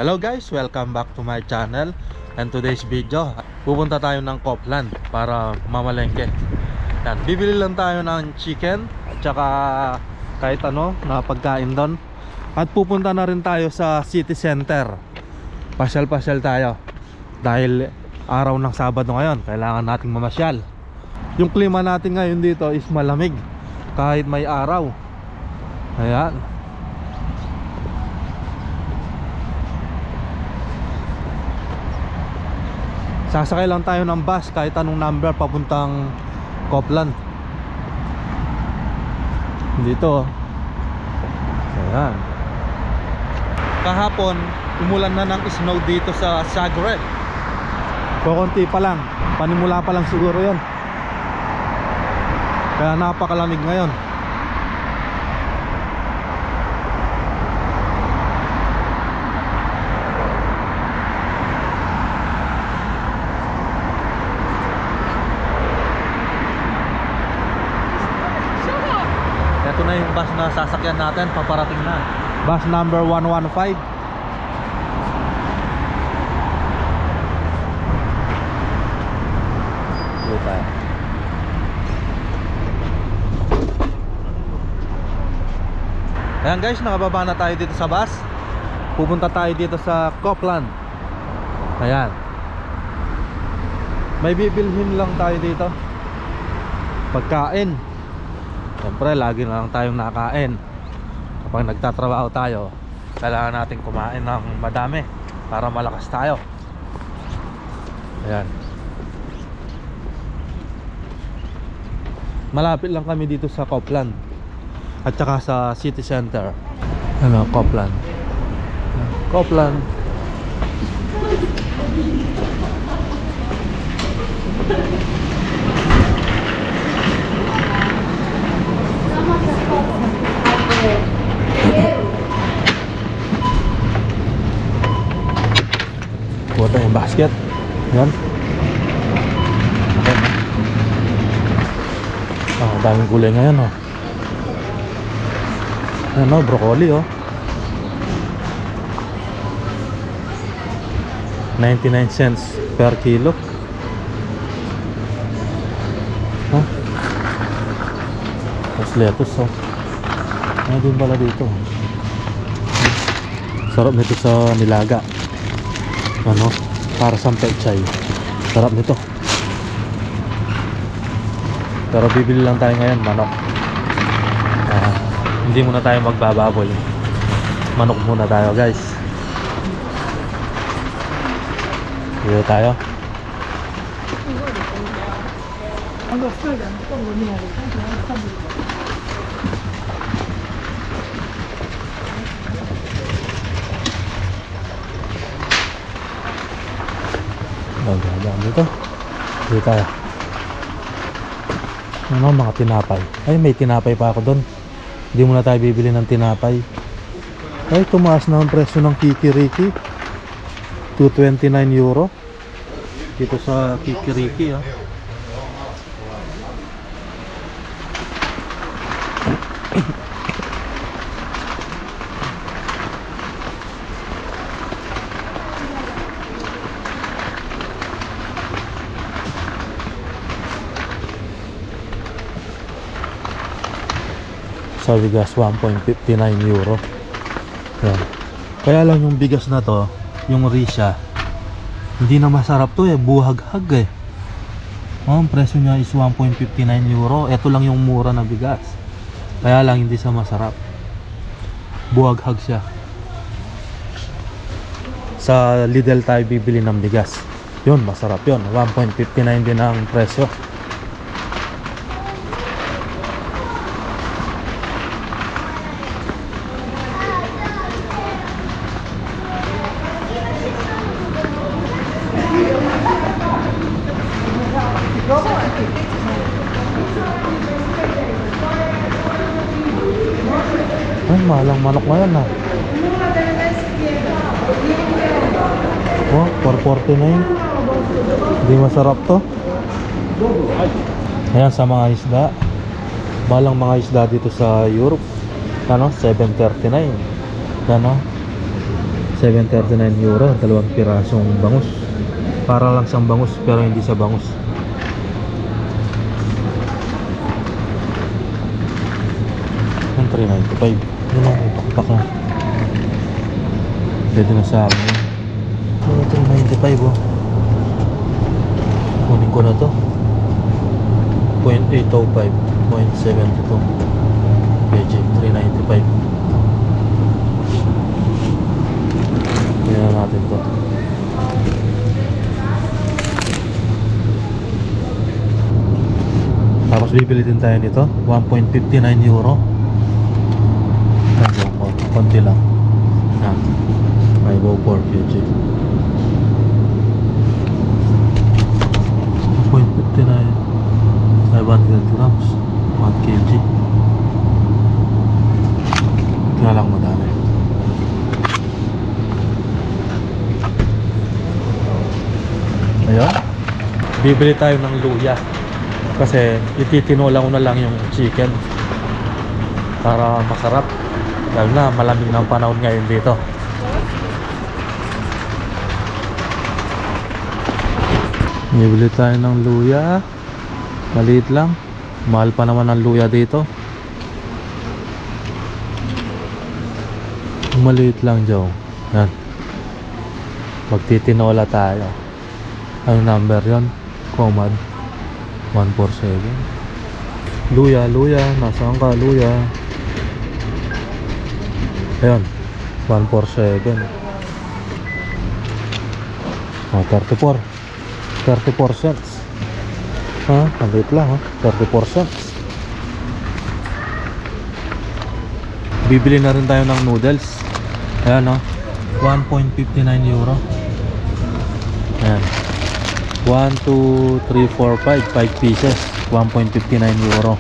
Hello guys, welcome back to my channel. And today's video, pupunta tayo ng Copland para mamalengke. Yan, bibili lang tayo ng chicken at saka kahit ano na pagkain doon. At pupunta na rin tayo sa city center. Pasyal-pasyal tayo dahil araw ng Sabado ngayon, kailangan nating mamasyal. Yung klima natin ngayon dito is malamig kahit may araw. Ayan. Sasakay lang tayo ng bus kahit anong number papuntang Copland. Dito. Ayan. Kahapon umulan na ng snow dito sa Zagreb. Kukunti pa lang, panimula pa lang siguro yon. Kaya napakalamig ngayon. Ito na yung bus na sasakyan natin, paparating na. Bus number 115. Dito tayo. Ayan guys, nakababa na tayo dito sa bus. Pupunta tayo dito sa Copland. Ayan. May bibilhin lang tayo dito. Pagkain. Siyempre, lagi na lang tayong nakain. Kapag nagtatrabaho tayo, kailangan natin kumain ng madami para malakas tayo. Ayan. Malapit lang kami dito sa Copland at saka sa city center. Ano, Copland. Copland. Buat yung basket. Yan. Okay. Oh, daming gulay ngayon, oh. Ano, broccoli, oh. 99 cents per kilo. Huh? Tapos lettuce, oh. Ano din pala dito? Sarap nito sa nilaga. Ano? Para sa pechay. Sarap nito. Pero bibili lang tayo ngayon, manok. Hindi muna tayo magbababoy. Manok muna tayo, guys. Dito tayo. Dito. Dito tayo. Ano, mga tinapay. Ay, may tinapay pa ako doon. Hindi muna tayo bibili ng tinapay. Ay, tumaas na ang presyo ng Kikiriki. 229 euro. Dito sa Kikiriki, ah. Sa bigas 1.59 euro. Yan. Kaya lang yung bigas na to, yung Risha, hindi na masarap to, buhag-hag, eh. Oh, ang presyo niya is 1.59 euro. Ito lang yung mura na bigas. Kaya lang hindi siya masarap. Buhag-hag siya. Sa Lidl tayo bibili ng bigas. Yun, masarap yun. 1.59 din ang presyo. Ay, mahalang manok ngayon, ha. Oh, 449. Hindi masarap to. Ayan, sa mga isda. Malang mga isda dito sa Europe. Ano, 739. Ano, 739 euro, dalawang pirasong bangus. Para lang siyang bangus pero hindi sa bangus. Ang 395. Yun ang pakpak na. Pwede na sa akin. 395 oh. Kunin ko na to. 0.805, 0.72 kg, 395. Tingnan natin to. Tapos bibili din tayo nito, 1.59 euro. Ayun, konti lang. Yan, 504 kg. 1.59, 500 grams, 1 kg. Kaya lang madami. Ayun, bibili tayo ng luya kasi ititinola ko na lang yung chicken para masarap, lalo na malamig ng panahon ngayon dito. Bibili tayo ng luya, maliit lang, mahal pa naman ang luya dito. Maliit lang Joe. Yan, magtitinola tayo. Ano number yon? Comad 147. Luya, nasaan ka luya? Ayan, 147. Oh, 34 cents. Ha? Maliit lang ha? 34 cents. Bibili na rin tayo ng noodles. Ayan o, 1.59 euro. Ayan, 1, 2, 3, 4, 5 pieces, 1.59 euro.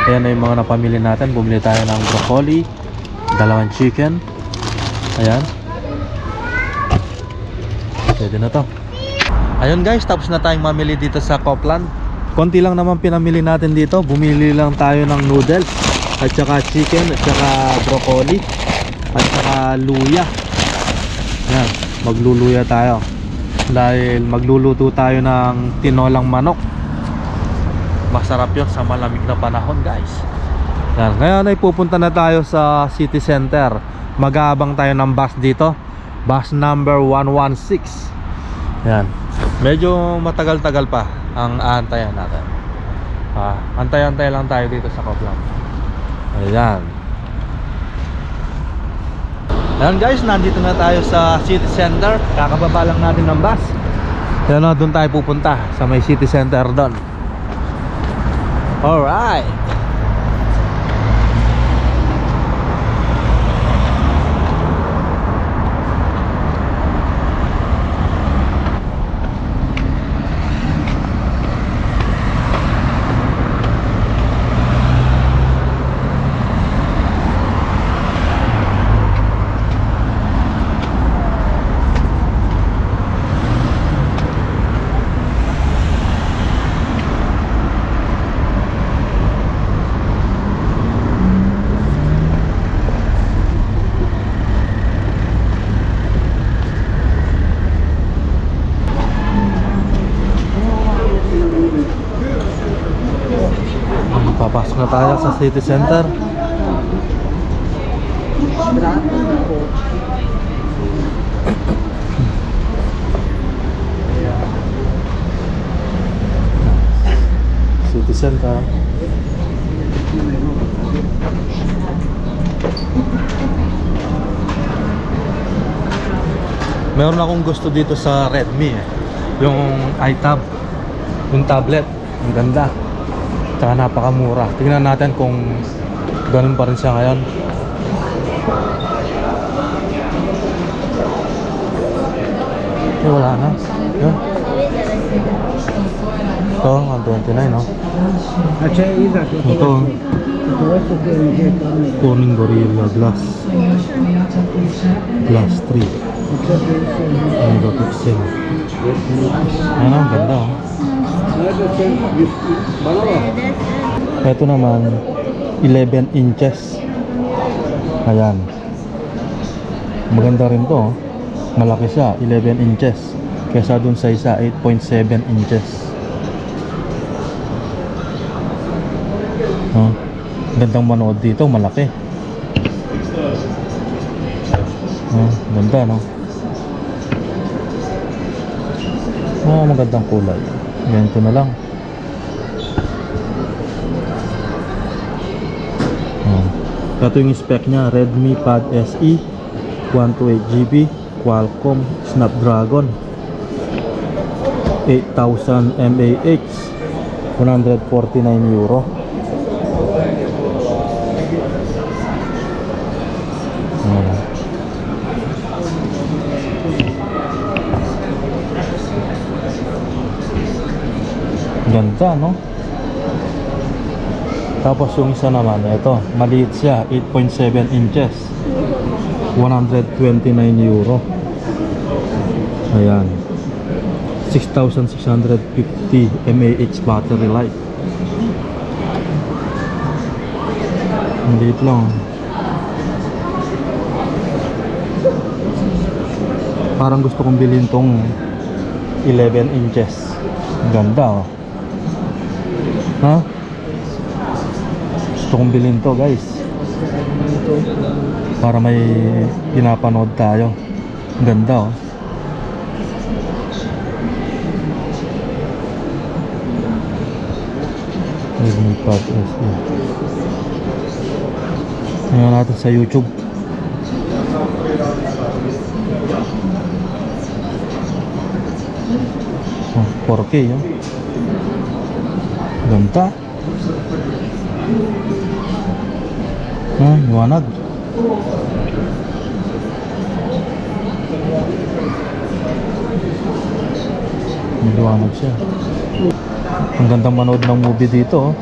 Ayan na yung mga napamili natin. Bumili tayo ng broccoli, dalawang chicken. Ayan, pwede na to. Ayun guys, tapos na tayong mamili dito sa Copland. Konti lang naman pinamili natin dito. Bumili lang tayo ng noodles, at saka chicken, at saka broccoli, at saka luya. Ayan, magluluya tayo dahil magluluto tayo ng tinolang manok. Masarap yun sa malamig na panahon guys. Yan. Ngayon ay pupunta na tayo sa city center. Mag-aabang tayo ng bus dito, bus number 116. Yan, medyo matagal-tagal pa ang aantayan natin. Antay-antay lang tayo dito sa Copland. Ayan. Ayan guys, nandito na tayo sa city center. Kakababa lang natin ng bus. Ayan o, doon tayo pupunta sa may city center doon. Alright. Papasok na tayo sa city center. City center. Meron akong gusto dito sa Redmi yung iTab, yung tablet. Ang ganda, tsaka napakamura. Tingnan natin kung ganun pa rin siya ngayon. Eh, wala na. Yun. Ito, 129 no? Ito, Corning Gorilla Glass 3 megapixel. Ano, ang ganda oh. Ito naman 11 inches. Ayan, Maganda rin to, oh. Malaki siya, 11 inches. Kesa dun sa isa, 8.7 inches. Oh, gandang manood dito, malaki. Oh, ganda, no? Oh, magandang kulay. Ganito na lang. Oh. Ito yung spec nya, Redmi Pad SE 128GB Qualcomm Snapdragon 8000 mAh, 149 euro. Ganda, no? Tapos yung isa naman, ito, maliit siya, 8.7 inches, 129 euro. Ayan, 6650 mAh battery life. Maliit lang. Parang gusto kong bilhin tong 11 inches. Ganda, oh. Ha? Gusto kong bilhin to, guys, para may pinapanood tayo. Ganda, oh. Redmi Pad SE. Tingnan natin sa YouTube. Oh, 4K, oh. Ganda. Liwanag. Liwanag siya. Ang gandang manood ng movie dito, oh.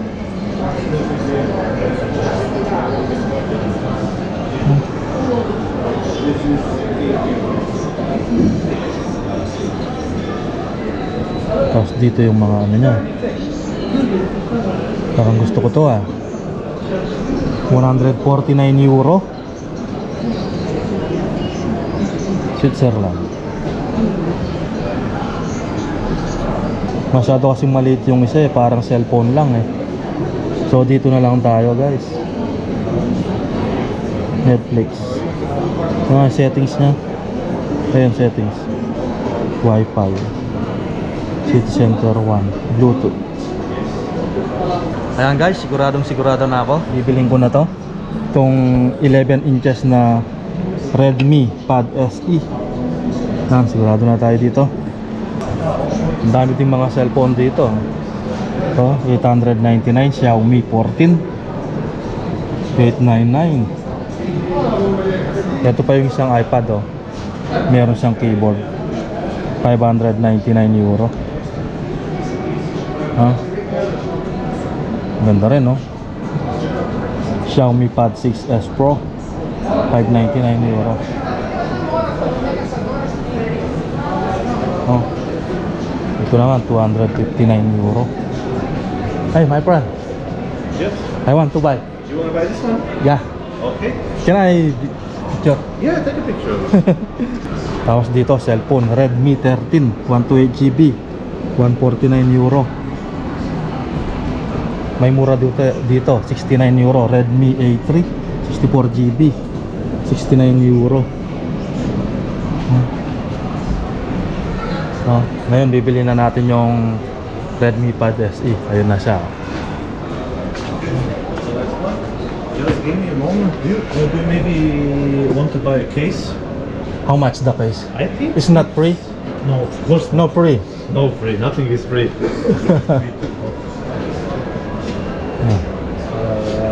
Tapos dito yung mga ano niya. Parang gusto ko to, ah. 149 euro. Switzerland. Masyado kasing maliit yung isa, eh. Parang cellphone lang, eh. So dito na lang tayo, guys. Netflix. Mga settings nya. Ayan, settings. Wi-Fi, City Center 1, Bluetooth. Ayan, guys, sigurado na ako. Bibilhin ko na to, itong 11 inches na Redmi Pad SE. Ayan, sigurado na tayo dito. Ang dami ding mga cellphone dito. Ito, 899, Xiaomi 14, 899. Ito pa yung isang iPad, oh. Meron siyang keyboard, 599 euro. Ganda rin, no? Xiaomi Pad 6s Pro, 599 euro. Oh, ito naman 259 euro. Hey, my friend. Yes. I want to buy. You want to buy this one? Yeah. Okay. Can I picture? Yeah, take a picture of it. Tapos dito, cellphone, Redmi 13, 128GB, 149 euro. May mura dito, 69 euro. Redmi A3, 64GB, 69 euro. Ngayon, bibili na natin yung Redmi Pad SE. Ayun na siya. Just give me a moment. Do you maybe want to buy a case? How much the case? I think It's not free? no, of course No free. no free. Nothing is free.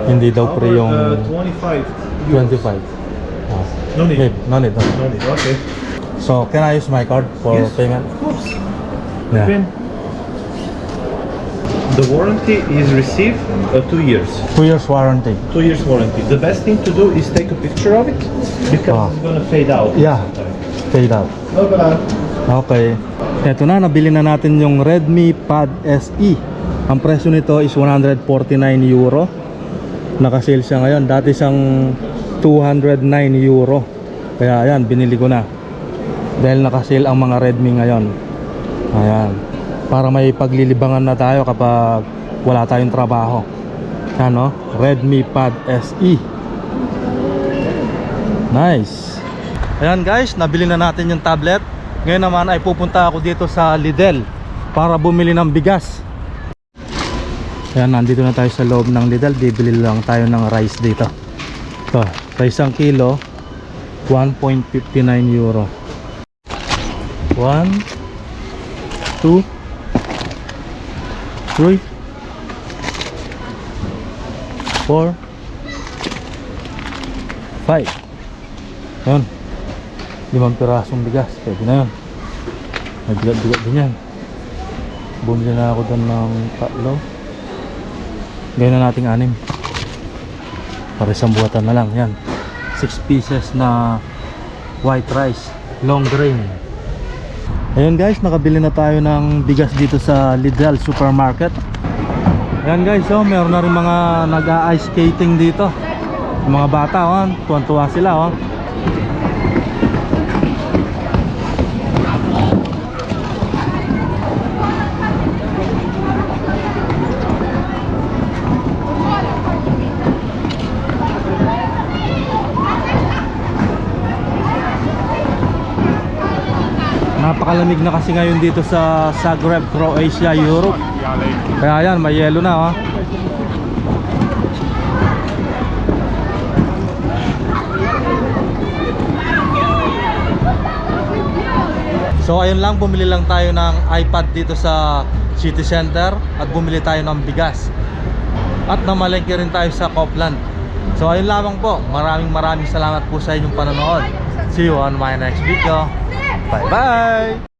Hindi daw free yung 25. 25. No need. Okay, no need. No need. Okay. So, can I use my card for Yes, payment? Of course. Yeah. Pin. The warranty is received 2 years. 2 years warranty. 2 years warranty. The best thing to do is take a picture of it because it's gonna fade out. Yeah, fade out. No problem. Okay. Eto na, nabili na natin yung Redmi Pad SE. Ang presyo nito is 149 euro. Naka-sale siya ngayon. Dati siyang 209 euro. Kaya ayan, binili ko na. Dahil naka-sale ang mga Redmi ngayon. Ayan. Para may paglilibangan na tayo kapag wala tayong trabaho. Ano? Redmi Pad SE. Nice. Ayan guys, nabili na natin yung tablet. Ngayon naman ay pupunta ako dito sa Lidl para bumili ng bigas. Ayan, nandito na tayo sa loob ng Lidl. Bibili lang tayo ng rice dito. Ito, sa isang kilo 1.59 euro. 1 2 3 4 5. Yun, 5 pirasong bigas. Pwede na yun. May bigat-bigat din yan. Bumili na ako doon ng tatlo. Gawin na nating 6 para isang buwatan na lang. Yan, 6 pieces na white rice, long grain. Ayun guys, nakabili na tayo ng bigas dito sa Lidl Supermarket. Ayan guys, oh, meron na rin mga nag-ice skating dito. Mga bata, oh, tuwan-tuwa sila, oh. Napakalamig na kasi ngayon dito sa Zagreb, Croatia, Europe. Kaya yan, may yelo na, oh. So ayun lang, bumili lang tayo ng iPad dito sa City Center at bumili tayo ng bigas. At namalengke rin tayo sa Copland. So ayun lamang po. Maraming salamat po sa inyong panonood. See you on my next video. Bye bye!